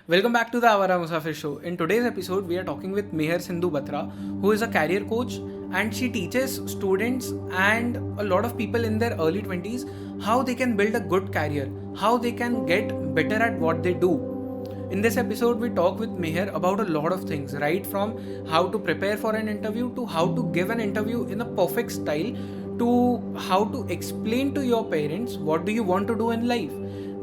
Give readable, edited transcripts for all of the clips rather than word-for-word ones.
Welcome back to the Avara Musafir Show. In today's episode, we are talking with Meher Sindhu Batra, who is a career coach, and she teaches students and a lot of people in their early 20s how they can build a good career, how they can get better at what they do. In this episode, we talk with Meher about a lot of things, right from how to prepare for an interview to how to give an interview in a perfect style to how to explain to your parents what do you want to do in life.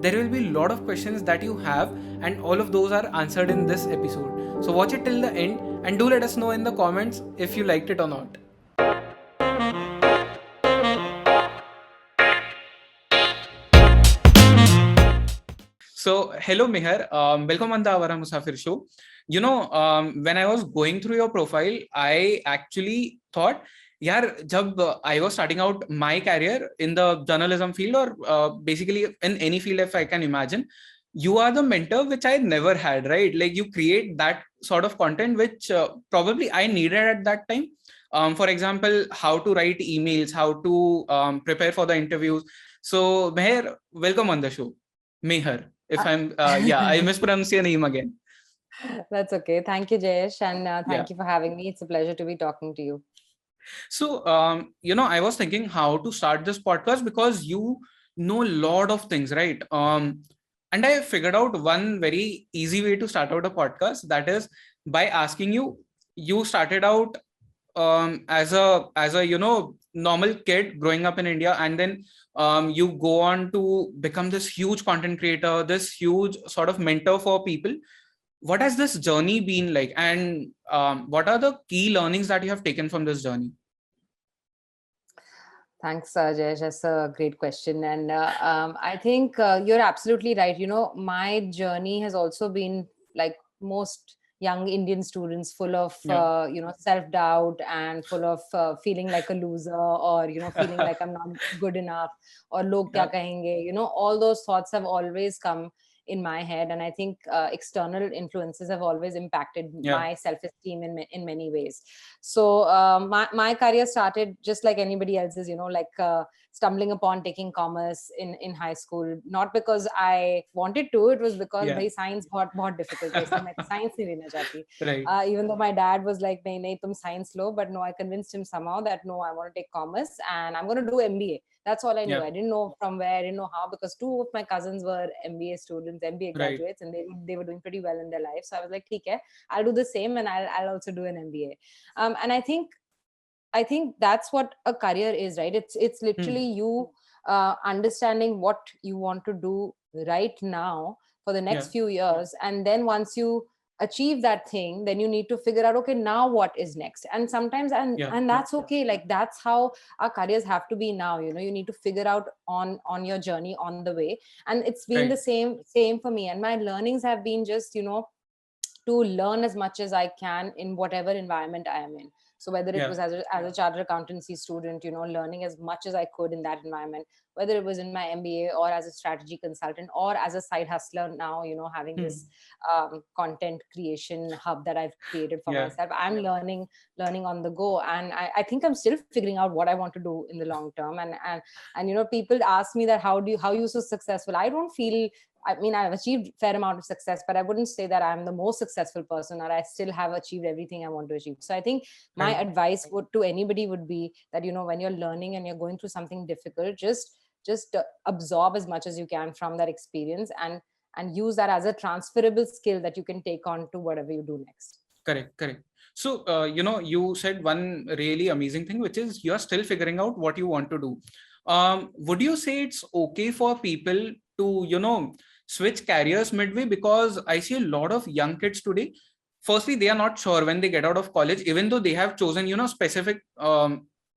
There will be a lot of questions that you have, and all of those are answered in this episode. So watch it till the end and do let us know in the comments if you liked it or not. So, hello Meher, welcome on the Avara Musafir Show. When I was going through your profile, I actually thought, यार जब I was starting out my career in the journalism field or basically in any field if I can imagine, you are the mentor which I never had, right? Like you create that sort of content which probably I needed at that time. For example, how to write emails, how to prepare for the interviews. So Meher, welcome on the show. Meher. If I'm, I mispronounced your name again. That's okay. Thank you, Jayesh, and Yeah. thank you for having me. It's a pleasure to be talking to you. So, I was thinking how to start this podcast because you know a lot of things, right? And I figured out one very easy way to start out a podcast. That is by asking you. You started out as a normal kid growing up in India, and then you go on to become this huge content creator, this huge sort of mentor for people. What has this journey been like, and what are the key learnings that you have taken from this journey? Thanks, Jayesh. That's a great question. And I think you're absolutely right. My journey has also been like most young Indian students, full of, Yeah. self-doubt and full of feeling like a loser or, feeling like I'm not good enough or log Yeah. kya kahenge. All those thoughts have always come in my head. And I think external influences have always impacted Yeah. my self-esteem in many ways. So my career started just like anybody else's, like stumbling upon taking commerce in high school, not because I wanted to. It was because Yeah. bhai science बहुत difficult है, इसलिए मैं science नहीं लेना चाहती. Right. Even though my dad was like नहीं तुम science low, but no, I convinced him somehow that no, I want to take commerce and I'm going to do MBA. That's all I knew. Yeah. I didn't know from where, I didn't know how, because two of my cousins were MBA students, MBA Right. graduates, and they were doing pretty well in their life. So I was like, ठीक है, I'll do the same, and I'll also do an MBA. And I think that's what a career is, right? It's Hmm. literally you understanding what you want to do right now for the Yeah. next few years, and then once you achieve that thing, then you need to figure out, okay, now what is next. And sometimes, and Yeah. and that's okay. Like that's how our careers have to be now. You need to figure out on your journey, on the way. And it's been the Right. same for me. And my learnings have been just to learn as much as I can in whatever environment I am in. So whether it Yeah. was as a chartered accountancy student, learning as much as I could in that environment, whether it was in my MBA or as a strategy consultant or as a side hustler now, having this Hmm. content creation hub that I've created for Yeah. myself. I'm learning on the go, and I think I'm still figuring out what I want to do in the long term. And people ask me that how you so successful. I don't feel, I mean, I've achieved fair amount of success, but I wouldn't say that I'm the most successful person or I still have achieved everything I want to achieve. So I think my Right. advice would to anybody would be that, when you're learning and you're going through something difficult, just absorb as much as you can from that experience, and use that as a transferable skill that you can take on to whatever you do next. Correct. Correct. So, you said one really amazing thing, which is you're still figuring out what you want to do. Would you say it's okay for people to, switch careers midway? Because I see a lot of young kids today. Firstly, they are not sure when they get out of college, even though they have chosen,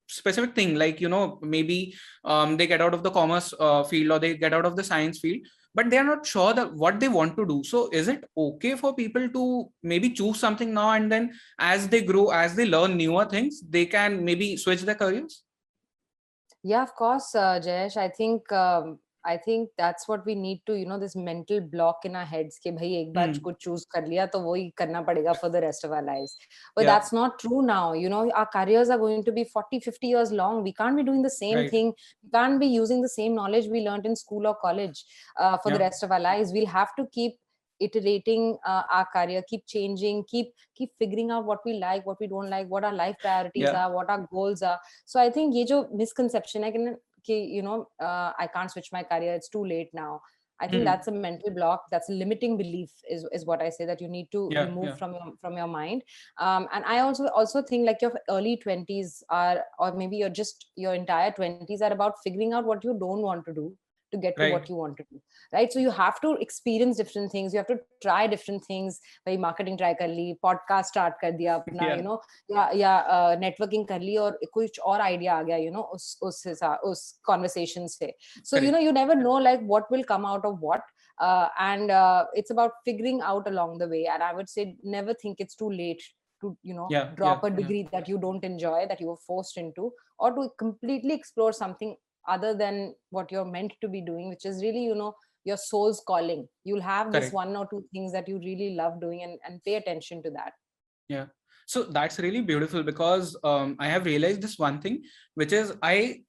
specific thing, like maybe they get out of the commerce field or they get out of the science field, but they are not sure that what they want to do. So is it okay for people to maybe choose something now, and then as they grow, as they learn newer things, they can maybe switch their careers? Yeah, of course, Jayesh. I think that's what we need to, this mental block in our heads कि भाई एक बार Hmm. कुछ choose कर लिया तो वही करना पड़ेगा for the rest of our lives. But Yeah. that's not true now. Our careers are going to be 40, 50 years long. We can't be doing the same Right. thing. We can't be using the same knowledge we learned in school or college for the Yeah. rest of our lives. We'll have to keep iterating our career, keep changing, keep figuring out what we like, what we don't like, what our life priorities Yeah. are, what our goals are. So I think ye jo misconception hai ki I can't switch my career, it's too late now. I think Hmm. that's a mental block. That's a limiting belief, is what I say, that you need to Yeah. remove Yeah. from your mind. And I also think like your early 20s are, or maybe your entire 20s are about figuring out what you don't want to do to get to what Right. you want to do, right? So you have to experience different things, you have to try different things. भाई marketing try कर ली, podcast start कर दिया अपना, Yeah. या networking कर ली, और कुछ और idea आ गया, उस conversation से. So Correct. you never know like what will come out of what. And it's about figuring out along the way, and I would say never think it's too late to Yeah. Yeah. drop a Yeah. degree that you don't enjoy, that you were forced into, or to completely explore something other than what you're meant to be doing, which is really your soul's calling. You'll have this Correct. one or two things that you really love doing, and pay attention to that. Yeah. So that's really beautiful because I have realized this one thing, which is I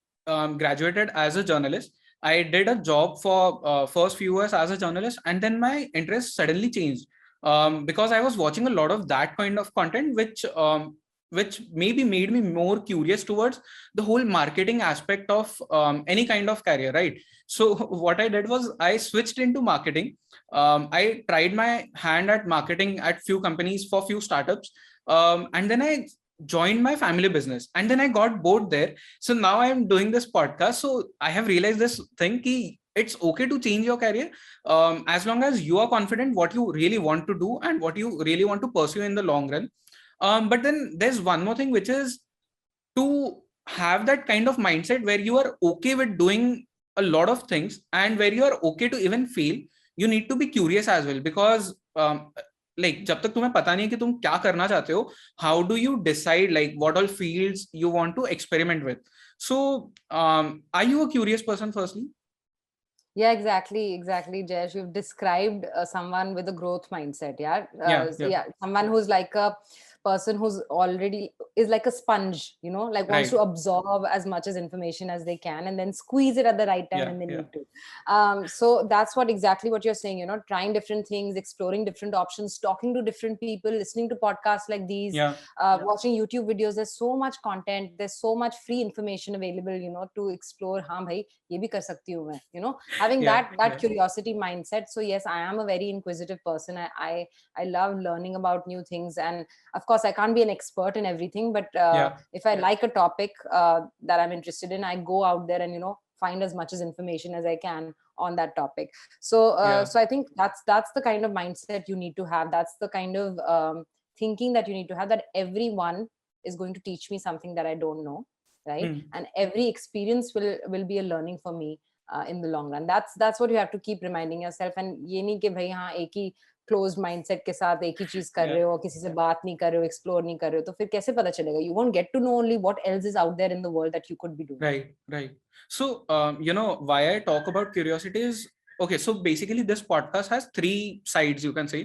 graduated as a journalist. I did a job for first few years as a journalist, and then my interest suddenly changed because I was watching a lot of that kind of content, which maybe made me more curious towards the whole marketing aspect of any kind of career, right? So what I did was I switched into marketing. I tried my hand at marketing at few companies for few startups, and then I joined my family business, and then I got bored there. So now I'm doing this podcast. So I have realized this thing ki it's okay to change your career as long as you are confident what you really want to do and what you really want to pursue in the long run. But then there's one more thing, which is to have that kind of mindset where you are okay with doing a lot of things and where you are okay to even fail. You need to be curious as well, because like जब तक तुम्हें पता नहीं है कि तुम क्या करना चाहते हो, how do you decide like what all fields you want to experiment with? So are you a curious person firstly? Yeah, exactly, Jayesh. You've described someone with a growth mindset. Yeah, Yeah. Yeah. yeah, someone who's like a person who's already is like a sponge. Like wants to Right. absorb as much as information as they can, and then squeeze it at the right time Yeah. when they Yeah. need to. So that's exactly what you're saying. Trying different things, exploring different options, talking to different people, listening to podcasts like these, Yeah. watching YouTube videos. There's so much content. There's so much free information available. To explore. हाँ भाई, ये भी कर सकती हूँ मैं. Having Yeah. that Yeah. curiosity mindset. So yes, I am a very inquisitive person. I love learning about new things, and of course I can't be an expert in everything, but Yeah. if I like a topic that I'm interested in, I go out there and find as much as information as I can on that topic. So Yeah. so I think that's the kind of mindset you need to have. That's the kind of thinking that you need to have, that everyone is going to teach me something that I don't know, right? Hmm. And every experience will be a learning for me in the long run. That's what you have to keep reminding yourself. And ये नहीं कि भाई हाँ एक ही closed mindset के साथ एक ही चीज कर Yeah. रहे हो, किसी से बात नहीं कर रहे हो, explore नहीं कर रहे हो, तो फिर कैसे पता चलेगा? You won't get to know only what else is out there in the world that you could be doing. Right, right. So, why I talk about curiosity is okay. So basically, this podcast has three sides, you can say.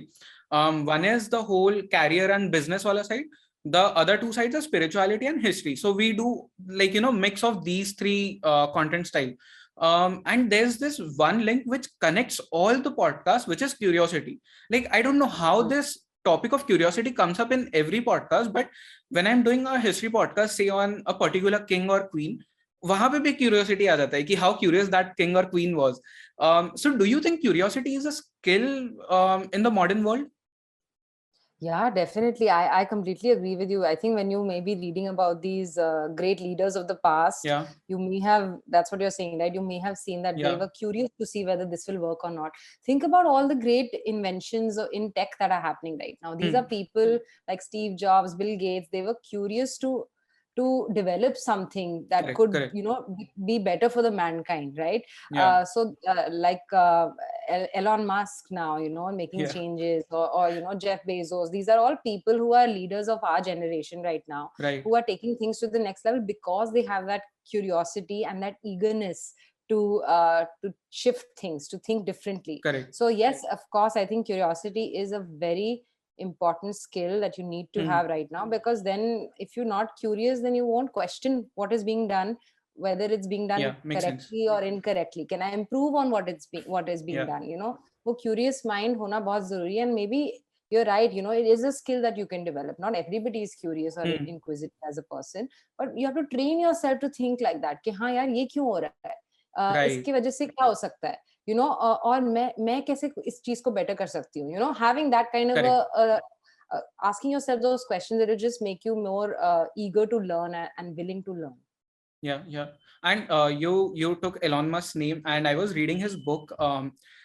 One is the whole career and business wala side. The other two sides are spirituality and history. So we do like mix of these three content style. And there's this one link which connects all the podcasts, which is curiosity. Like I don't know how this topic of curiosity comes up in every podcast, but when I'm doing a history podcast, say on a particular king or queen, वहां पे भी curiosity आ जाता है कि how curious that king और queen was. So do you think curiosity is a skill in the modern world? Yeah, definitely. I completely agree with you. I think when you may be reading about these great leaders of the past, Yeah. you may have, that's what you're saying, right? You may have seen that they Yeah. were curious to see whether this will work or not. Think about all the great inventions in tech that are happening right now. These are people like Steve Jobs, Bill Gates. They were curious to develop something that Correct. could Correct. be better for the mankind, right? Yeah. So like Elon Musk now, making Yeah. changes, or Jeff Bezos. These are all people who are leaders of our generation right now, Right. who are taking things to the next level because they have that curiosity and that eagerness to shift things, to think differently. Correct. So yes, of course, I think curiosity is a very important skill that you need to have right now, because then if you're not curious, then you won't question what is being done, whether it's being done Yeah. Makes sense. correctly or incorrectly. Can I improve on what is being Yeah. done? वो curious mind होना बहुत जरूरी है. And maybe you're right, you know, it is a skill that you can develop. Not everybody is curious or inquisitive as a person, but you have to train yourself to think like that कि हाँ यार ये क्यों हो रहा है, Right. इसकी वजह से क्या हो सकता है, you know, और मैं कैसे इस चीज को better कर सकती हूँ, you know, having that kind of Correct. asking yourself those questions, it will just make you more eager to learn and willing to learn. Yeah. And you took Elon Musk's name, and I was reading his book.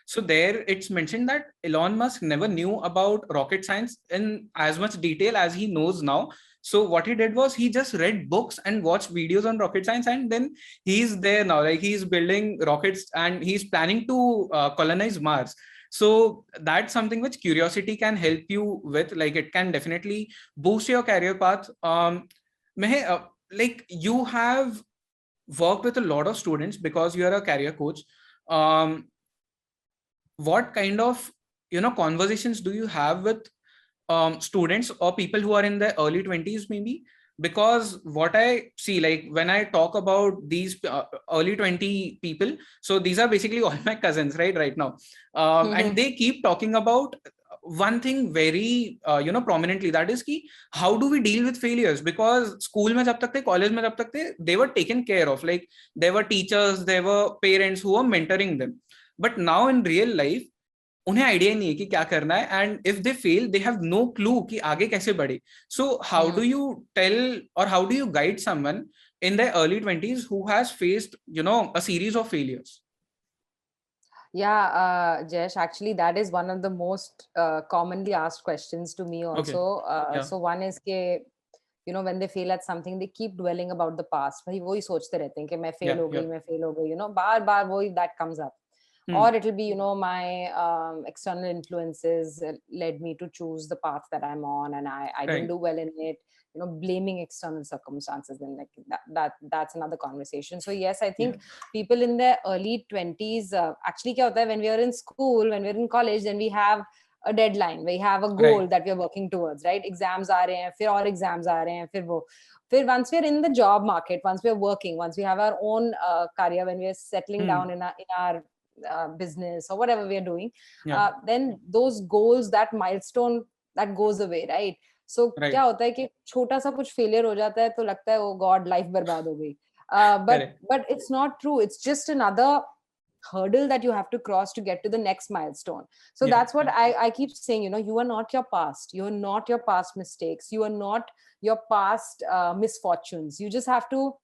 So there it's mentioned that Elon Musk never knew about rocket science in as much detail as he knows now. So what he did was he just read books and watched videos on rocket science, and then he's there now. Like he's building rockets and he's planning to colonize Mars. So that's something which curiosity can help you with. Like it can definitely boost your career path. Like you have worked with a lot of students because you are a career coach. What kind of conversations do you have with students or people who are in their early 20s maybe? Because what I see, like when I talk about these early 20 people, so these are basically all my cousins right now, and they keep talking about one thing very prominently, that is ki how do we deal with failures? Because school mein jab tak the, college mein jab tak the, they were taken care of, like there were teachers, there were parents who were mentoring them. But now in real life उन्हें idea नहीं है कि क्या करना है, and if they fail they have no clue कि आगे कैसे बढ़े. So how do you tell or how do you guide someone in their early 20s who has faced a series of failures? Yeah, Jayesh, actually that is one of the most commonly asked questions to me also. Okay. So one is ke, you know, when they fail at something, they keep dwelling about the past. भाई वही सोचते रहते हैं कि मैं fail हो गई, you know, बार बार वही that comes up. Or it'll be, you know, my external influences led me to choose the path that I'm on, and I didn't do well in it, you know, blaming external circumstances, and like that's another conversation. So yes, I think people in their early 20s, actually kya hota hai, when we are in school, when we're in college, then we have a deadline, we have a goal that we're working towards, right? Exams aa rahe hain, fir aur exams aa rahe hain, fir once we're in the job market, once we're working, once we have our own career, when we're settling down in our business or whatever we are doing, then those goals, that milestone, that goes away, right? So क्या होता है कि छोटा सा कुछ failure हो जाता है तो लगता है oh god, life बर्बाद हो गई, but it's not true. It's just another hurdle that you have to cross to get to the next milestone. So that's what I keep saying, you know, you are not your past, you are not your past mistakes, you are not your past misfortunes. You just have to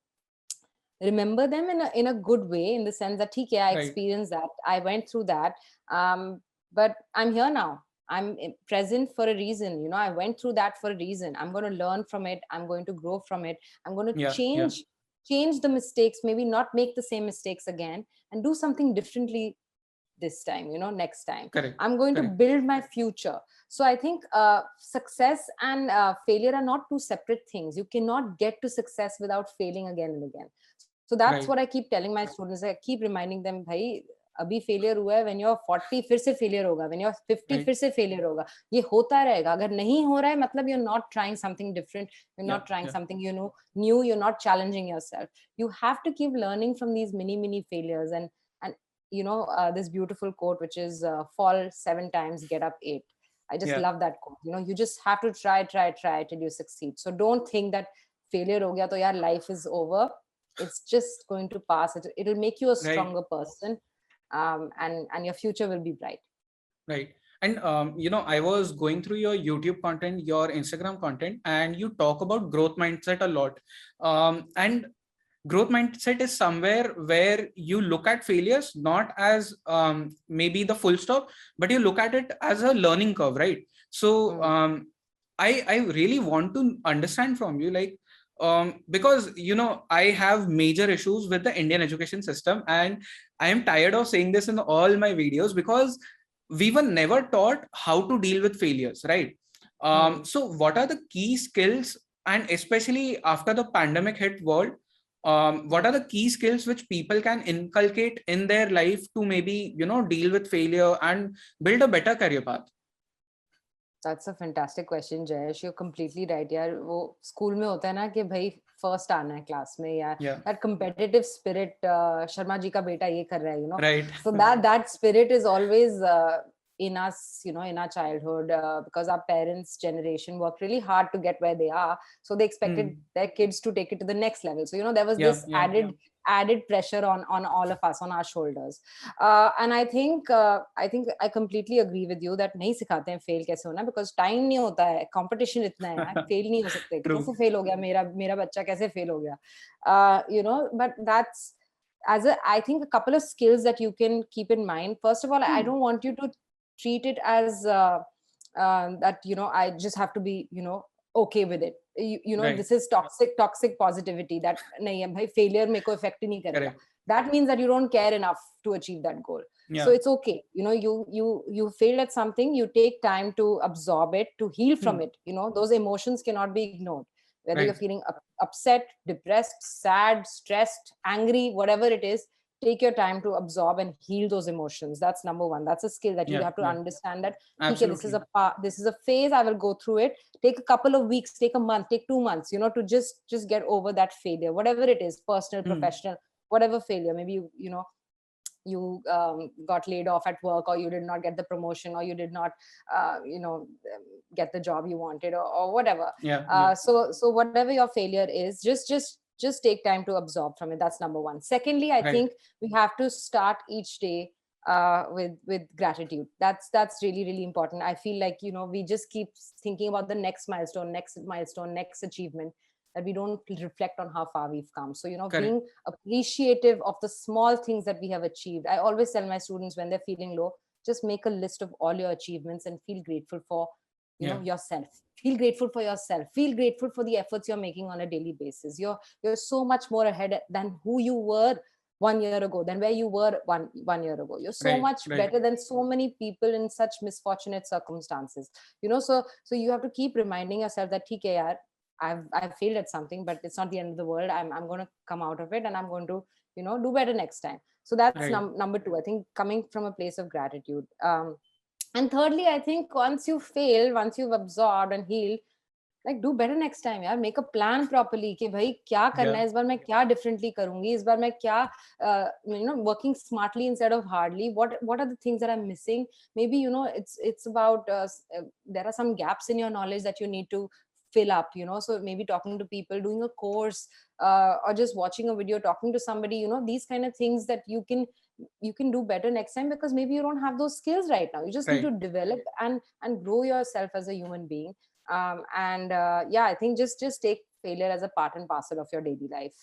remember them in a good way, in the sense that okay, I experienced that, I went through that, but I'm here now, I'm present for a reason, you know, I went through that for a reason, I'm going to learn from it, I'm going to grow from it, I'm going to change the mistakes, maybe not make the same mistakes again, and do something differently this time, you know, next time. I'm going to build my future. So I think success and failure are not two separate things. You cannot get to success without failing again and again. So that's what I keep telling my students. I keep reminding them, bhai, अभी failure हुआ है, when you're 40 फिर से failure होगा, when you're 50 फिर से failure होगा, ये होता रहेगा. अगर नहीं हो रहा है मतलब you're not trying something different, you're not trying something new, you're not challenging yourself. You have to keep learning from these mini failures, and you know, this beautiful quote which is fall 7 times, get up 8. I just love that quote. You know, you just have to try till you succeed. So don't think that failure ho gaya to yaar life is over. It's just going to pass. It'll make you a stronger person, and your future will be bright. Right. And you know, I was going through your YouTube content, your Instagram content, and you talk about growth mindset a lot. And growth mindset is somewhere where you look at failures not as maybe the full stop, but you look at it as a learning curve, right? So I really want to understand from you, like, because you know, I have major issues with the Indian education system, and I am tired of saying this in all my videos, because we were never taught how to deal with failures, right? So what are the key skills, and especially after the pandemic hit world, what are the key skills which people can inculcate in their life to maybe, you know, deal with failure and build a better career path? That's a fantastic question, Jayesh. You're completely right. यार वो school में होता है ना कि भाई first आना है क्लास में, या Yeah. that competitive spirit, Sharma ji का बेटा ये कर रहा है, Right. so that spirit is always in us, in our childhood, because our parents' generation worked really hard to get where they are, so they expected Hmm. their kids to take it to the next level. So there was Yeah. this Yeah. added pressure on all of us, on our shoulders. And I think I completely agree with you that नहीं सिखाते हैं fail कैसे होना, because time नहीं होता है, competition इतना है यार, fail नहीं हो सकते, True. कैसे fail हो गया मेरा बच्चा, कैसे fail हो गया, but that's I think a couple of skills that you can keep in mind. First of all, I don't want you to treat it as that I just have to be okay with it. Right. This is toxic positivity, that nahi hai bhai, failure मेरे को affect ही नहीं करेगा. Correct. That means that you don't care enough to achieve that goal. Yeah. So it's okay. You failed at something, you take time to absorb it, to heal from it. Those emotions cannot be ignored. Whether Right. you're feeling upset, depressed, sad, stressed, angry, whatever it is, take your time to absorb and heal those emotions. That's number one. That's a skill that you Yeah. have to Yeah. understand, that okay, Absolutely. this is a phase, I will go through it. Take a couple of weeks, take a month, take 2 months, to just get over that failure, whatever it is, personal, Hmm. professional, whatever failure. Maybe you got laid off at work, or you did not get the promotion, or you did not get the job you wanted, or whatever. Yeah. Yeah. So whatever your failure is, just take time to absorb from it. That's number one. Secondly, I Right. think we have to start each day with gratitude. That's really, really important. I feel like we just keep thinking about the next milestone, next achievement, that we don't reflect on how far we've come. So Correct. being appreciative of the small things that we have achieved. I always tell my students, when they're feeling low, just make a list of all your achievements and feel grateful for Yeah. yourself. Feel grateful for yourself. Feel grateful for the efforts you're making on a daily basis. You're so much more ahead than who you were 1 year ago, than where you were one year ago. You're so Right. much Right. better than so many people in such misfortunate circumstances. So you have to keep reminding yourself that ठीक है यार, I've failed at something, but it's not the end of the world. I'm going to come out of it, and I'm going to do better next time. So that's Right. number two. I think coming from a place of gratitude. And thirdly, I think once you fail, once you've absorbed and healed, like do better next time. यार, make a plan properly कि भाई क्या करना Yeah. है इस बार, मैं क्या differently करूंगी इस बार, मैं क्या working smartly instead of hardly. What are the things that I'm missing? Maybe it's about there are some gaps in your knowledge that you need to fill up. So maybe talking to people, doing a course, or just watching a video, talking to somebody. These kind of things that you can do better next time, because maybe you don't have those skills right now. You just need Right. to develop and grow yourself as a human being. And yeah, I think just take failure as a part and parcel of your daily life.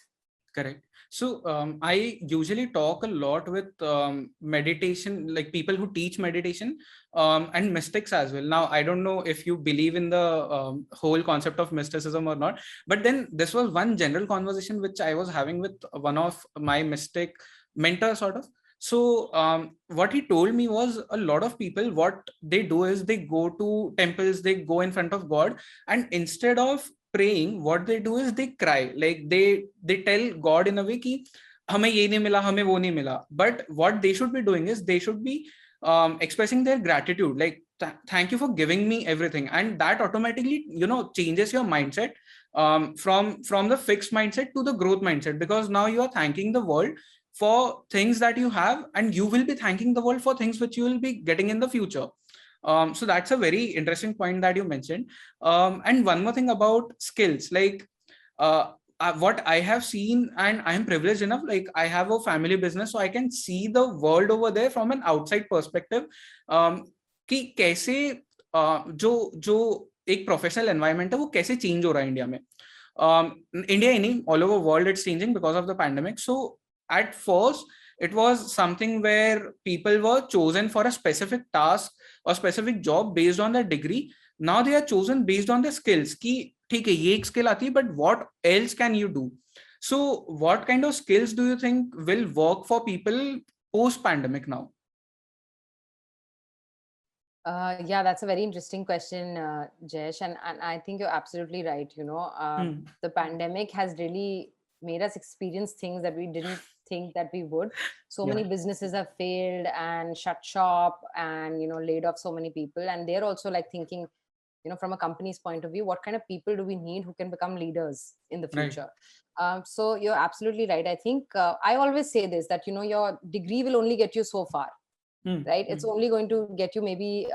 Correct. So I usually talk a lot with meditation, like people who teach meditation, and mystics as well. Now, I don't know if you believe in the whole concept of mysticism or not, but then this was one general conversation which I was having with one of my mystic mentors, sort of. So what he told me was, a lot of people, what they do is they go to temples, they go in front of God, and instead of praying, what they do is they cry. Like they tell God in a way कि हमें ये नहीं मिला, हमें वो नहीं मिला. But what they should be doing is they should be expressing their gratitude, like thank you for giving me everything, and that automatically changes your mindset from the fixed mindset to the growth mindset, because now you are thanking the world for things that you have, and you will be thanking the world for things which you will be getting in the future. So that's a very interesting point that you mentioned. And one more thing about skills, like what I have seen, and I am privileged enough, like I have a family business, so I can see the world over there from an outside perspective. कि कैसे जो एक professional environment है वो कैसे change हो रहा है इंडिया में. इंडिया ही नहीं, all over world it's changing because of the pandemic. So at first it was something where people were chosen for a specific task or specific job based on their degree. Now they are chosen based on their skills ki theek hai ye ek skill aati hai, but what else can you do? So what kind of skills do you think will work for people post pandemic now? Yeah, that's a very interesting question, Jayesh, and I think you're absolutely right. The pandemic has really made us experience things that we didn't think that we would. So Yeah. many businesses have failed and shut shop, and laid off so many people, and they're also like thinking, from a company's point of view, what kind of people do we need who can become leaders in the Right. future? So you're absolutely right. I think I always say this, that your degree will only get you so far, Hmm. right? It's Hmm. only going to get you maybe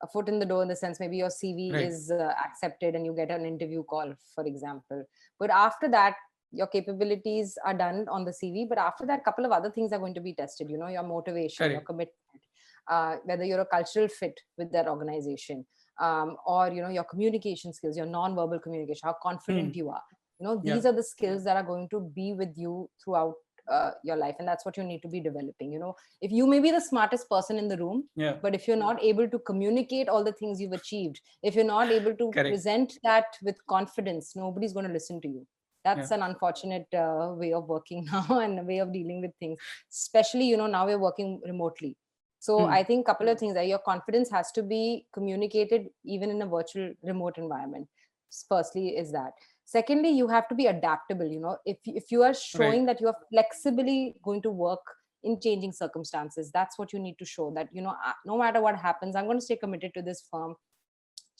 a foot in the door, in the sense maybe your CV Right. is accepted and you get an interview call, for example. But after that, your capabilities are done on the CV. But after that, couple of other things are going to be tested. Your motivation, your Correct. commitment, whether you're a cultural fit with that organization, or your communication skills, your non-verbal communication, how confident Hmm. you are. Yeah. These are the skills that are going to be with you throughout your life, and that's what you need to be developing. If you may be the smartest person in the room, Yeah. but if you're not able to communicate all the things you've achieved, if you're not able to Correct. present that with confidence, nobody's going to listen to you. Yeah. That's an unfortunate way of working now, and a way of dealing with things, especially now we're working remotely. So Hmm. I think couple of things, that your confidence has to be communicated even in a virtual remote environment. Firstly is that. Secondly, you have to be adaptable. If you are Right. showing that you are flexibly going to work in changing circumstances, that's what you need to show, that no matter what happens, I'm going to stay committed to this firm,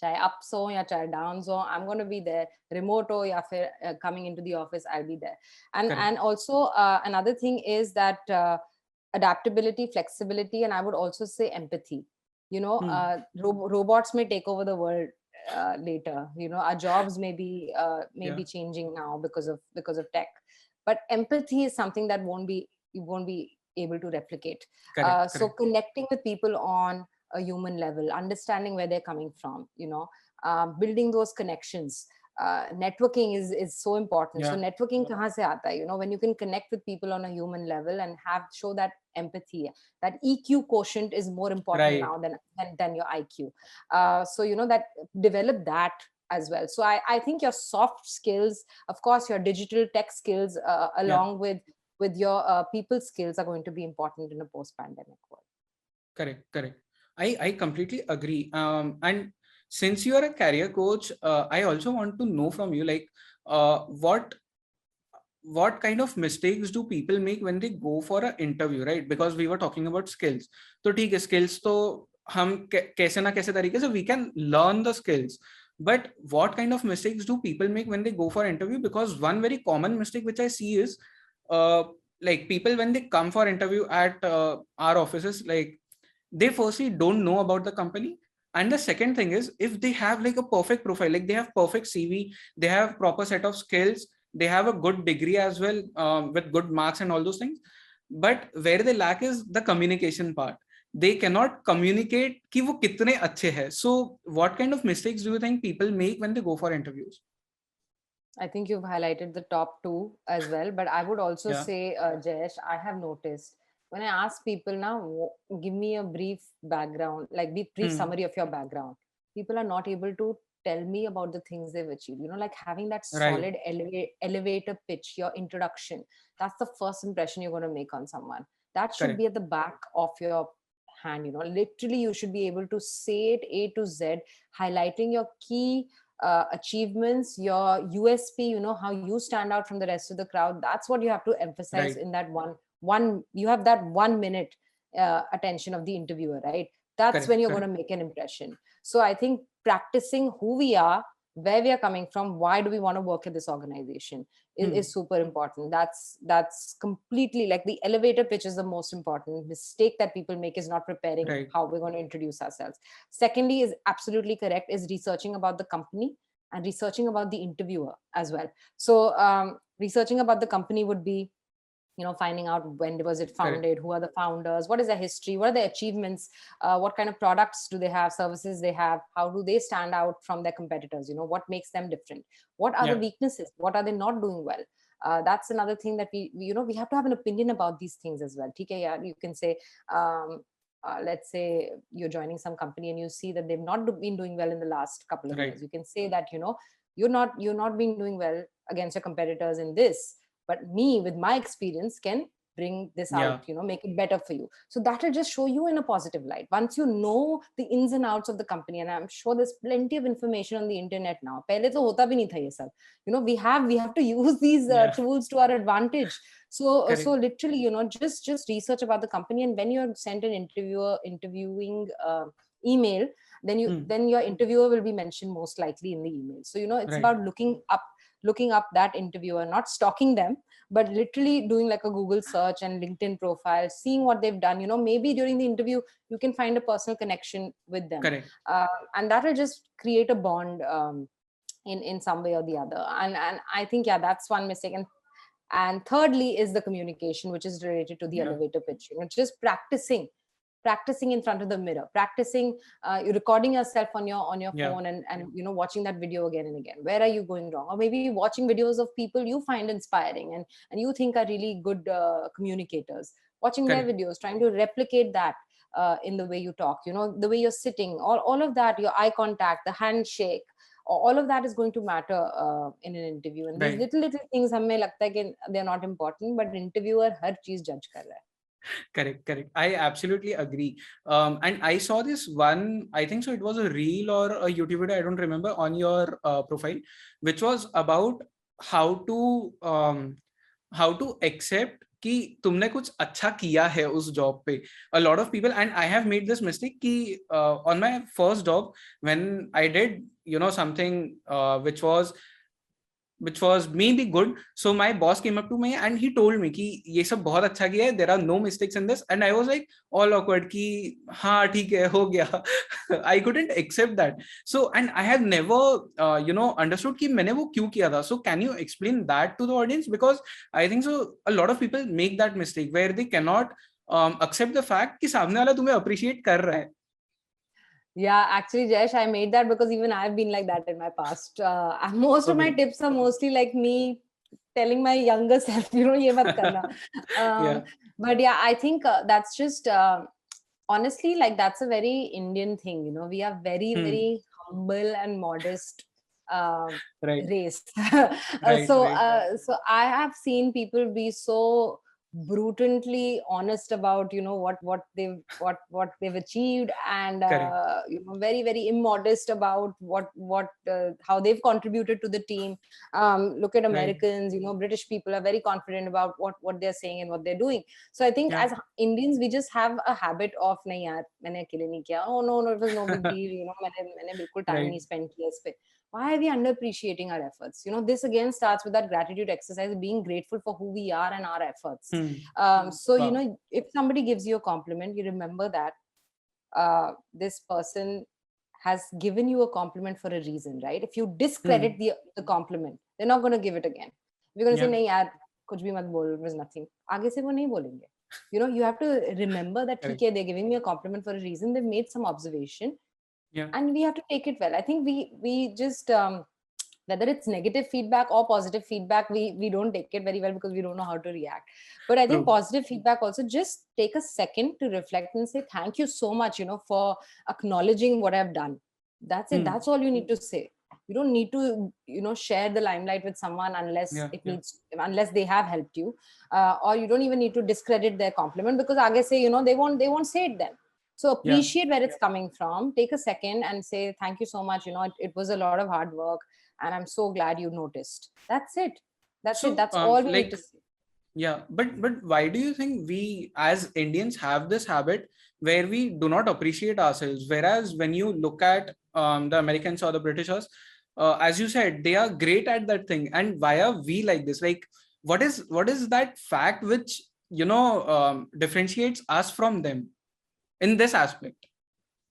चाहे ups हो या चाहे downs हो, I'm going to be there, remote हो या फिर coming into the office, I'll be there. and Correct. and also another thing is that adaptability, flexibility, and I would also say empathy. Hmm. Robots may take over the world later. Our jobs may Yeah. be changing now because of tech, but empathy is something that you won't be able to replicate. Correct. So Correct. connecting with people on a human level, understanding where they're coming from, building those connections. Networking is so important. So Yeah. networking kahan se aata hai? When you can connect with people on a human level and show that empathy, that EQ quotient is more important Right. now than your IQ. So that develop that as well. So I think your soft skills, of course, your digital tech skills, Yeah. along with your people skills, are going to be important in a post-pandemic world. Correct. Correct. I completely agree. And since you are a career coach, I also want to know from you, like, what kind of mistakes do people make when they go for an interview, right? Because we were talking about skills. तो ठीक है, skills तो हम कैसे ना कैसे तरीके से we can learn the skills. But what kind of mistakes do people make when they go for interview? Because one very common mistake which I see is, uh, like, people when they come for interview at our offices, like, they firstly don't know about the company. And the second thing is, if they have like a perfect profile, like they have perfect CV, they have proper set of skills, they have a good degree as well, with good marks and all those things, but where they lack is the communication part. They cannot communicate कि वो कितने अच्छे हैं. So what kind of mistakes do you think people make when they go for interviews? I think you've highlighted the top two as well, but I would also Yeah. say, Jayesh, I have noticed when I ask people now, give me a brief background, like brief Hmm. summary of your background. People are not able to tell me about the things they've achieved. Like having that Right. solid elevator pitch, your introduction. That's the first impression you're going to make on someone. That should Correct. be at the back of your hand. Literally, you should be able to say it A to Z, highlighting your key achievements, your USP, how you stand out from the rest of the crowd. That's what you have to emphasize Right. in that one. You have that 1 minute attention of the interviewer, right? That's when Correct. you're going to Correct. make an impression. So I think practicing who we are, where we are coming from, why do we want to work at this organization, Hmm. is super important. That's completely, like, the elevator pitch is the most important mistake that people make, is not preparing Right. how we're going to introduce ourselves. Secondly, is absolutely correct, is researching about the company and researching about the interviewer as well. So researching about the company would be, finding out when was it Correct. founded, who are the founders, what is their history, what are their achievements, what kind of products do they have, services they have, how do they stand out from their competitors, what makes them different, what are the Yeah. weaknesses, what are they not doing well. That's another thing that we have to have an opinion about these things as well. TK, yeah, you can say, let's say you're joining some company and you see that they've not been doing well in the last couple of Right. years. You can say that, you're not been doing well against your competitors in this, but me with my experience can bring this out, Yeah. make it better for you. So that will just show you in a positive light once you know the ins and outs of the company. And I'm sure there's plenty of information on the internet now. Pehle to hota bhi nahi tha ye sab. We have to use these Yeah. tools to our advantage. So Correct. literally, just research about the company, and when you're sent an interviewing email, then your interviewer will be mentioned most likely in the email. So it's Right. about looking up that interviewer, not stalking them, but literally doing like a Google search and LinkedIn profile, seeing what they've done. Maybe during the interview you can find a personal connection with them. Correct. And that will just create a bond in some way or the other. And I think, yeah, that's one mistake. And thirdly is the communication, which is related to the Yeah. elevator pitch. Just practicing in front of the mirror, practicing recording yourself on your Yeah. phone, and watching that video again and again. Where are you going wrong? Or maybe watching videos of people you find inspiring and you think are really good communicators, watching their Correct. videos, trying to replicate that in the way you talk, the way you're sitting, all of that, your eye contact, the handshake, all of that is going to matter in an interview. And these Right. little things हमें लगता है कि they're not important, but interviewer हर चीज judge कर रहा है. Correct. I absolutely agree. And I saw this one, I think so it was a reel or a YouTube video, I don't remember, on your profile, which was about how to accept कि तुमने कुछ अच्छा किया है उस job पे. A lot of people, and I have made this mistake कि on my first job, when I did something which was maybe good, so my boss came up to me and he told me कि ये सब बहुत अच्छा किया है, there are no mistakes in this, and I was like all awkward कि हाँ ठीक है हो गया. I couldn't accept that. So, and I have never understood कि मैंने वो क्यों किया था. So can you explain that to the audience, because I think so a lot of people make that mistake where they cannot accept the fact कि सामने वाला तुम्हें appreciate कर रहा है. Yeah, actually, Jayesh, I made that because even I've been like that in my past. Most of my tips are mostly like me telling my younger self, ye mat karna. Yeah. But yeah, I think that's just honestly, like, that's a very Indian thing. We are very, very humble and modest Right. race. Right. So Right. so I have seen people be so brutally honest about what they've achieved, and Correct. very, very immodest about what how they've contributed to the team. Look at Right. Americans, British people are very confident about what they're saying and what they're doing. So I think Yeah. as Indians, we just have a habit of nahi yaar maine akele nahi kiya, oh no, it was no big deal, maine bilkul time Right. nahi spent kiya is pe. Why are we underappreciating our efforts? This again starts with that gratitude exercise, being grateful for who we are and our efforts. So Wow. if somebody gives you a compliment, you remember that this person has given you a compliment for a reason, right? If you discredit the compliment, they're not going to give it again. You're going to say, Yeah. nahi yaar, kuch bhi mat bol, it was nothing. Aage se wo nahi bolenge. You have to remember that Correct. they're giving me a compliment for a reason. They've made some observation, Yeah. and we have to take it well. I think we just whether it's negative feedback or positive feedback, we don't take it very well because we don't know how to react. But I think True. positive feedback also, just take a second to reflect and say thank you so much, for acknowledging what I've done. That's it. That's all you need to say. You don't need to share the limelight with someone unless unless they have helped you, or you don't even need to discredit their compliment, because aage say they won't say it then. So appreciate where it's coming from. Take a second and say thank you so much. It was a lot of hard work, and I'm so glad you noticed. That's it. That's it. That's all we need to say. Yeah, but why do you think we as Indians have this habit where we do not appreciate ourselves, whereas when you look at the Americans or the Britishers, as you said, they are great at that thing, and why are we like this? Like, what is that fact which differentiates us from them in this aspect?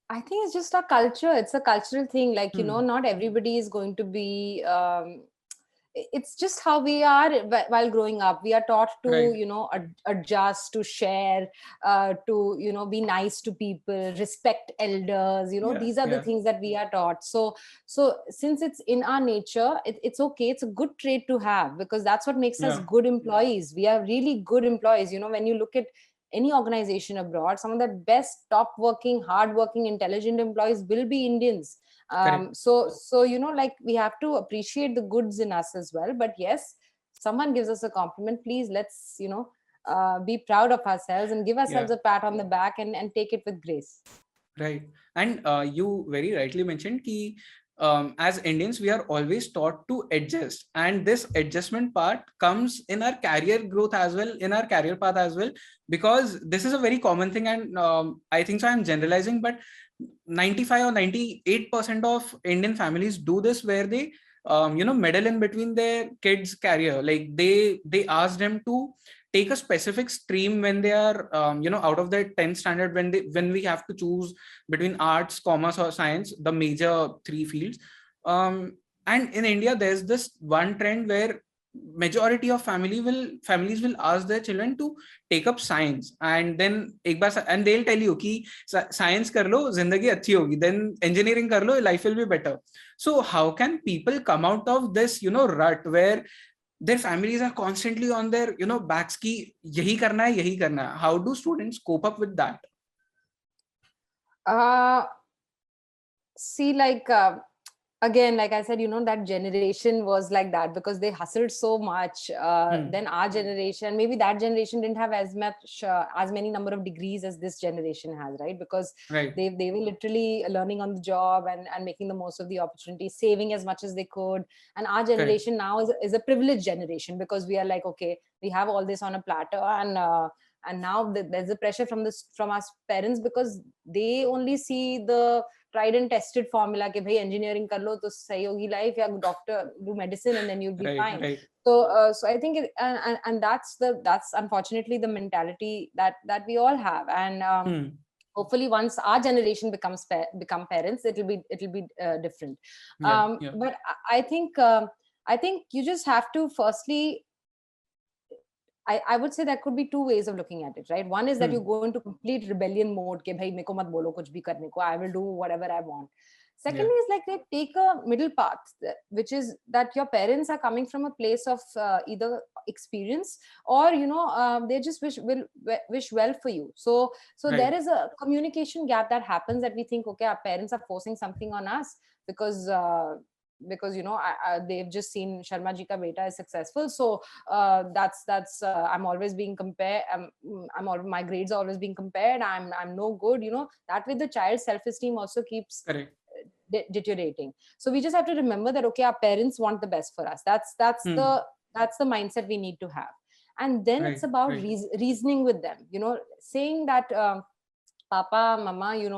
I think it's just our culture. It's a cultural thing. Like, not everybody is going to be it's just how we are while growing up. We are taught to adjust, to share, to be nice to people, respect elders. These are the things that we are taught. So since it's in our nature, it's okay. It's a good trait to have, because that's what makes us good employees. We are really good employees. When you look at any organization abroad, some of the best, top working, hard working, intelligent employees will be Indians. So like, we have to appreciate the goods in us as well. But yes, someone gives us a compliment, please, let's be proud of ourselves and give ourselves a pat on the back and take it with grace. Right. And you very rightly mentioned ki as Indians, we are always taught to adjust, and this adjustment part comes in our career growth as well, in our career path as well, because this is a very common thing. And I think so I'm generalizing, but 95 or 98% of Indian families do this, where they meddle in between their kids' career. Like they ask them to take a specific stream when they are out of their 10th standard, when we have to choose between arts, commerce, or science, the major three fields. And in India, there's this one trend where majority of families will ask their children to take up science, and then and they'll tell you ki science kar lo, zindagi achhi hogi, then engineering kar lo, life will be better. So how can people come out of this rut where their families are constantly on their backs ki yahi karna hai, yahi karna hai? How do students cope up with that? See, like again, like I said, that generation was like that because they hustled so much. Then our generation, maybe that generation didn't have as much, as many number of degrees as this generation has, right? Because Right. they were literally learning on the job and making the most of the opportunity, saving as much as they could. And our generation now is a privileged generation because we are like, okay, we have all this on a platter, and now there's a pressure from our parents because they only see the tried and tested formula कि भाई engineering कर लो तो सही होगी life, या doctor do medicine and then you'll be fine. Right. So I think and that's unfortunately the mentality that we all have. And hopefully once our generation become parents, it'll be different. Yeah. But I think you just have to firstly, I would say there could be two ways of looking at it, right? One is that you go into complete rebellion mode, ke bhai meko mat bolo kuch bhi karne ko, I will do whatever I want. Secondly is like they take a middle path, which is that your parents are coming from a place of either experience or they just wish well for you. So there is a communication gap that happens, that we think, okay, our parents are forcing something on us because they've just seen Sharma ji ka beta is successful, so that's I'm always being compared. My grades are always being compared. I'm no good. That way the child's self-esteem also keeps deteriorating. So we just have to remember that, okay, our parents want the best for us. That's the mindset we need to have. And then it's about reasoning with them, saying that Papa, Mama, you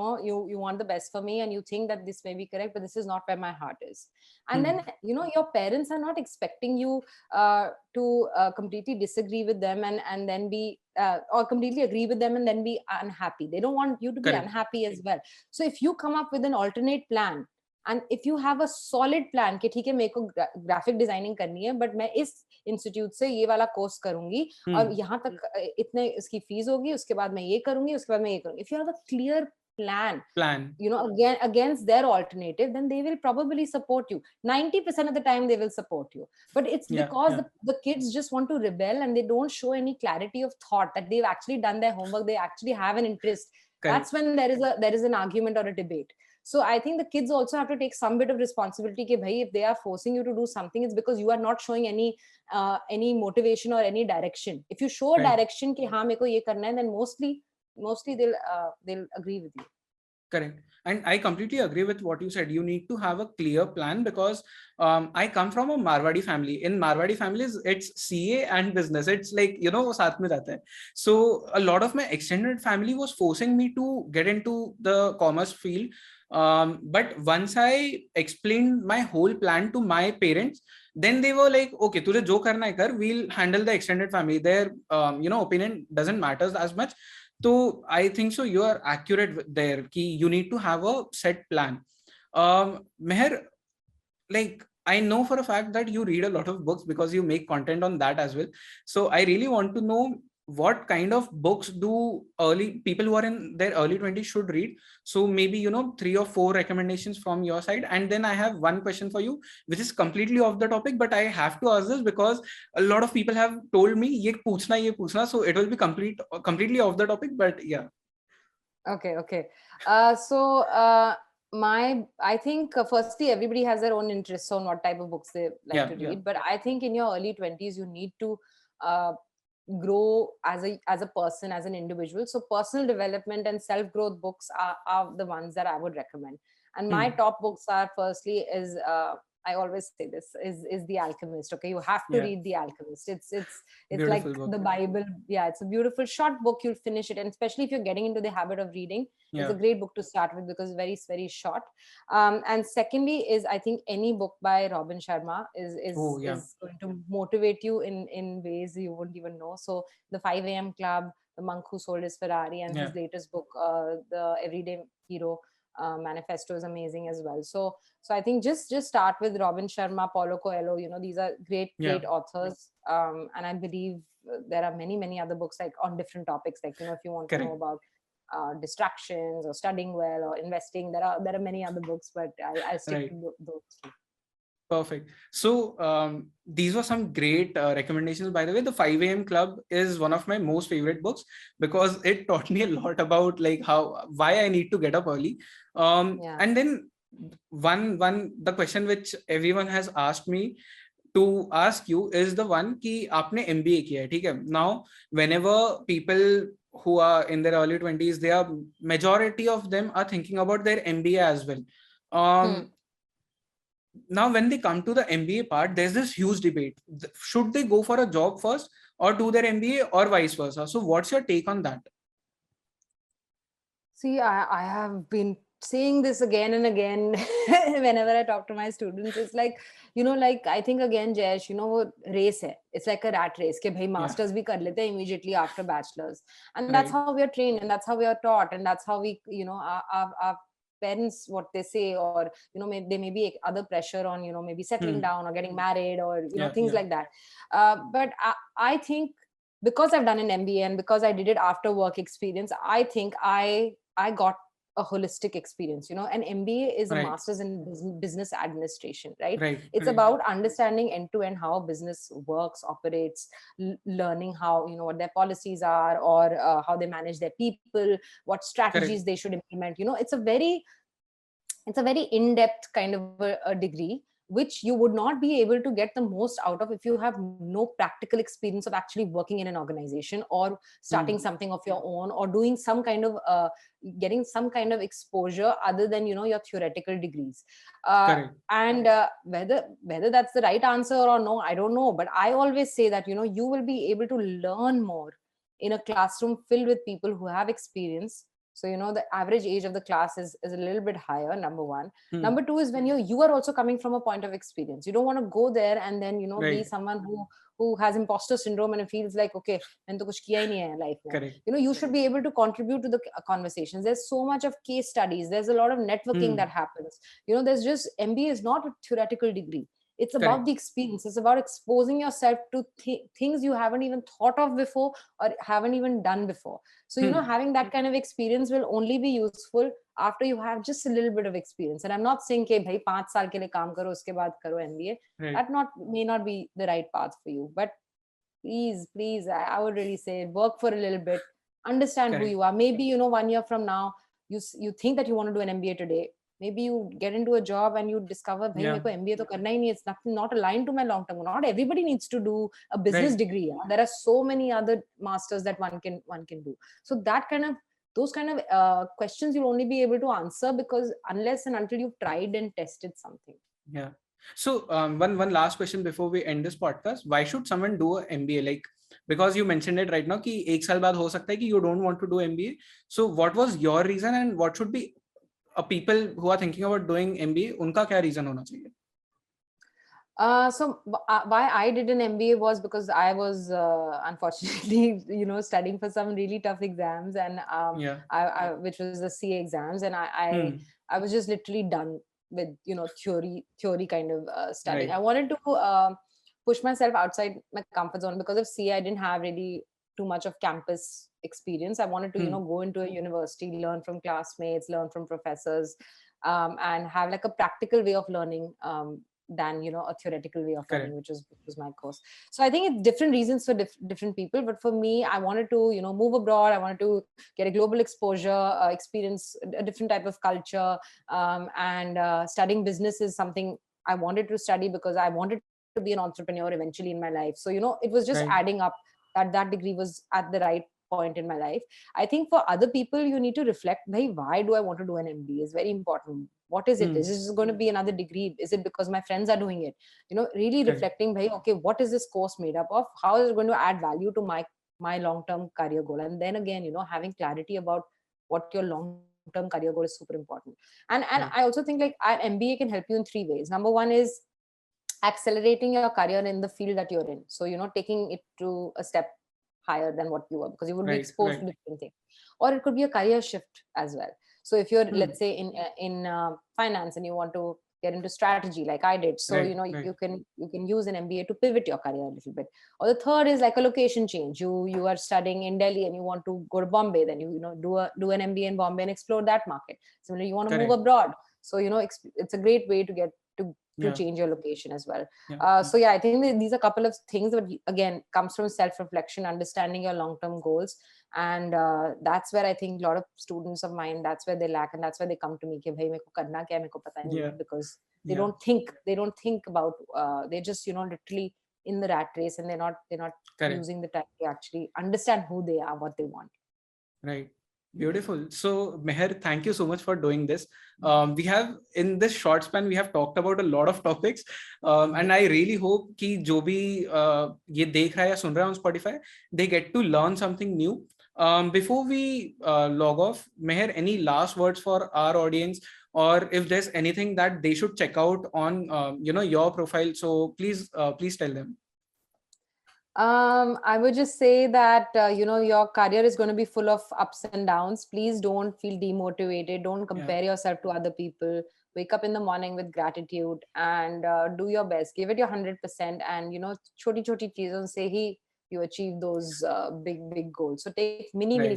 want the best for me and you think that this may be correct, but this is not where my heart is. And then, your parents are not expecting you to completely disagree with them and then be, or completely agree with them and then be unhappy. They don't want you to be unhappy as well. So if you come up with an alternate plan, and if you have a solid plan कि ठीक है मेरे को graphic designing करनी है but मैं इस institute से ये वाला कोर्स करूंगी और यहाँ तक इतने इसकी फीस होगी, उसके बाद मैं ये करूंगी, उसके बाद मैं ये करूंगी. If you have a clear plan, again against their alternative, then they will probably support you. 90% of the time they will support you, but it's because the kids just want to rebel and they don't show any clarity of thought that they've actually done their homework, they actually have an interest. That's when there is an argument or a debate. So I think the kids also have to take some bit of responsibility कि भाई, if they are forcing you to do something, it's because you are not showing any motivation or any direction. If you show direction कि हाँ मेरे को ये करना है, then mostly they'll agree with you. Correct. And I completely agree with what you said. You need to have a clear plan because I come from a Marwadi family. In Marwadi families, it's CA and business. It's like, वो साथ में जाते हैं. So a lot of my extended family was forcing me to get into the commerce field. But once I explained my whole plan to my parents, then they were like, okay, तुझे जो करना है कर, we'll handle the extended family. Their opinion doesn't matter as much. So I think so you are accurate there कि you need to have a set plan. Meher, like I know for a fact that you read a lot of books because you make content on that as well. So I really want to know what kind of books do early people who are in their early 20s should read. So maybe 3 or 4 recommendations from your side, and then I have one question for you which is completely off the topic, but I have to ask this because a lot of people have told me ye puchna, so it will be completely off the topic, but yeah. Okay. I think firstly everybody has their own interests on what type of books they like to read, but I think in your early 20s you need to grow as a person, as an individual. So personal development and self-growth books are the ones that I would recommend. And my top books are, firstly is I always say this is The Alchemist. Okay, you have to Yeah. read The Alchemist. It's like Beautiful book. the Bible. Yeah, it's a beautiful short book. You'll finish it, and especially if you're getting into the habit of reading, it's a Yeah. great book to start with because it's very short. And secondly is, I think any book by Robin Sharma Oh, yeah. is going to motivate you in ways you wouldn't even know. So the 5 a.m. Club, The Monk Who Sold His Ferrari, and Yeah. his latest book, The Everyday Hero Manifesto, is amazing as well. So I think just start with Robin Sharma, Paulo Coelho. These are Yeah. great authors, and I believe there are many other books like on different topics. Like if you want to know Correct. about distractions or studying well or investing, there are many other books, but I'll stick Right. to those two. Perfect. So these were some great recommendations. By the way, the 5 a.m. Club is one of my most favorite books because it taught me a lot about like why I need to get up early. Yeah. And then the question which everyone has asked me to ask you is the one कि आपने MBA किया है, ठीक है? Now, whenever people who are in their early 20s, they are majority of them are thinking about their MBA as well. Now when they come to the MBA part, there's this huge debate. Should they go for a job first or do their MBA or vice versa? So what's your take on that? See, I have been saying this again and again whenever I talk to my students. It's like, like I think again, Jayesh, वो race hai. It's like a rat race. कि भाई masters भी कर लेते हैं immediately after bachelors, and that's Right. how we are trained, and that's how we are taught, and that's how we, our parents, what they say, or there may be other pressure on maybe settling down or getting married or things like that. But I think because I've done an MBA and because I did it after work experience, I think I got a holistic experience. An MBA is a Right. master's in business administration, right? Right. It's Right. about understanding end to end how business works, operates, learning how what their policies are, or how they manage their people, what strategies Correct. they should implement. It's a very in-depth kind of a degree, which you would not be able to get the most out of if you have no practical experience of actually working in an organization or starting something of your own, or doing some kind of getting some kind of exposure other than your theoretical degrees. Correct. And whether that's the right answer or no, I don't know, but I always say that you will be able to learn more in a classroom filled with people who have experience. So the average age of the class is a little bit higher, number one. Number two is when you are also coming from a point of experience. You don't want to go there and then be Right. someone who has imposter syndrome and feels like, okay, मैंने तो कुछ किया ही नहीं है life में. Correct. You should be able to contribute to the conversations. There's so much of case studies. There's a lot of networking that happens. There's just, MBA is not a theoretical degree. It's about Correct. the experience. It's about exposing yourself to things you haven't even thought of before or haven't even done before. So having that kind of experience will only be useful after you have just a little bit of experience. And I'm not saying कि भाई 5 साल के लिए काम करो उसके बाद करो MBA. Right. That may not be the right path for you. But please, I would really say work for a little bit. Understand Correct. who you are. Maybe 1 year from now, you think that you want to do an MBA today. Maybe you get into a job and you discover, bhai, Yeah. मेरे को MBA तो करना ही नहीं. It's not aligned to my long term. Not everybody needs to do a business Right. degree. Yeah? There are so many other masters that one can do. So those kind of questions you'll only be able to answer because unless and until you've tried and tested something. Yeah. So one last question before we end this podcast. Why should someone do a MBA? Like, because you mentioned it right now कि एक साल बाद हो सकता है कि you don't want to do MBA. So what was your reason and what should be people who are thinking about doing MBA, उनका क्या reason होना चाहिए? So why I did an MBA was because I was unfortunately, studying for some really tough exams, and which was the CA exams, and I was just literally done with theory kind of studying. Right. I wanted to push myself outside my comfort zone because of CA. I didn't have really too much of campus experience. I wanted to go into a university, learn from classmates, learn from professors, and have like a practical way of learning. Than a theoretical way of learning, which was my course. So I think it's different reasons for different people, but for me, I wanted to move abroad. I wanted to get a global exposure, experience a different type of culture, and studying business is something I wanted to study because I wanted to be an entrepreneur eventually in my life. So it was just adding up that degree was at the right point in my life. I think for other people, you need to reflect, why do I want to do an MBA? Is very important. What is it? Is this going to be another degree? Is it because my friends are doing it? Really Correct. reflecting, bhai, okay, what is this course made up of? How is it going to add value to my long-term career goal? And then again, having clarity about what your long-term career goal is super important. And Right. I also think like our MBA can help you in 3 ways. Number one is accelerating your career in the field that you're in. So, taking it to a step higher than what you were, because you would be Right. exposed to Right. different things. Or it could be a career shift as well. So if you're, Hmm. let's say, in finance, and you want to get into strategy like I did, so Right. Right. you can use an MBA to pivot your career a little bit. Or the third is like a location change. You are studying in Delhi and you want to go to Bombay, then do an MBA in Bombay and explore that market. Similarly, you want to move Correct. abroad, so it's a great way to get to Yeah. change your location as well. Yeah. So yeah, I think these are a couple of things that again comes from self-reflection, understanding your long-term goals, and that's where I think a lot of students of mine, that's where they lack, and that's where they come to me कि भाई मेरे को करना क्या है, मेरे को पता नहीं Yeah. है, because Yeah. they don't think about they're just literally in the rat race, and they're not Correct. using the time to actually understand who they are, what they want. Right. Beautiful. So, Meher, thank you so much for doing this. We have, in this short span, we have talked about a lot of topics. And I really hope कि जो भी ये देख रहा है या सुन रहा है on Spotify, they get to learn something new. Before we log off, Meher, any last words for our audience, or if there's anything that they should check out on, your profile? So please tell them. I would just say that your career is going to be full of ups and downs. Please don't feel demotivated. Don't compare yourself to other people. Wake up in the morning with gratitude and do your best. Give it your 100%. And choti choti cheezon se hi you achieve those big goals. So take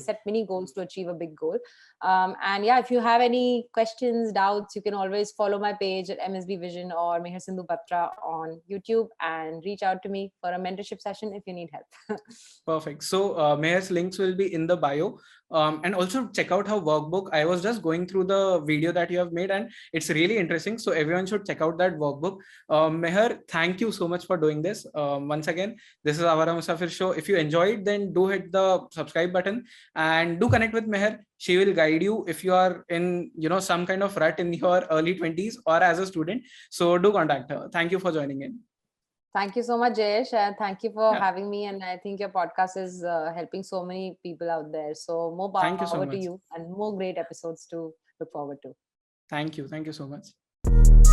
set mini goals to achieve a big goal. And yeah, if you have any questions, doubts, you can always follow my page at MSB Vision or Meher Sindhu Batra on YouTube, and reach out to me for a mentorship session if you need help. Perfect. So Meher's links will be in the bio. And also check out her workbook. I was just going through the video that you have made, and it's really interesting. So everyone should check out that workbook. Meher, thank you so much for doing this. Once again, this is Awara Musafir Show. If you enjoyed, then do hit the subscribe button and do connect with Meher. She will guide you if you are in, some kind of rut in your early 20s or as a student. So do contact her. Thank you for joining in. Thank you so much, Jayesh, and thank you for having me. And I think your podcast is helping so many people out there. So more power to you, and more great episodes to look forward to. Thank you. Thank you so much.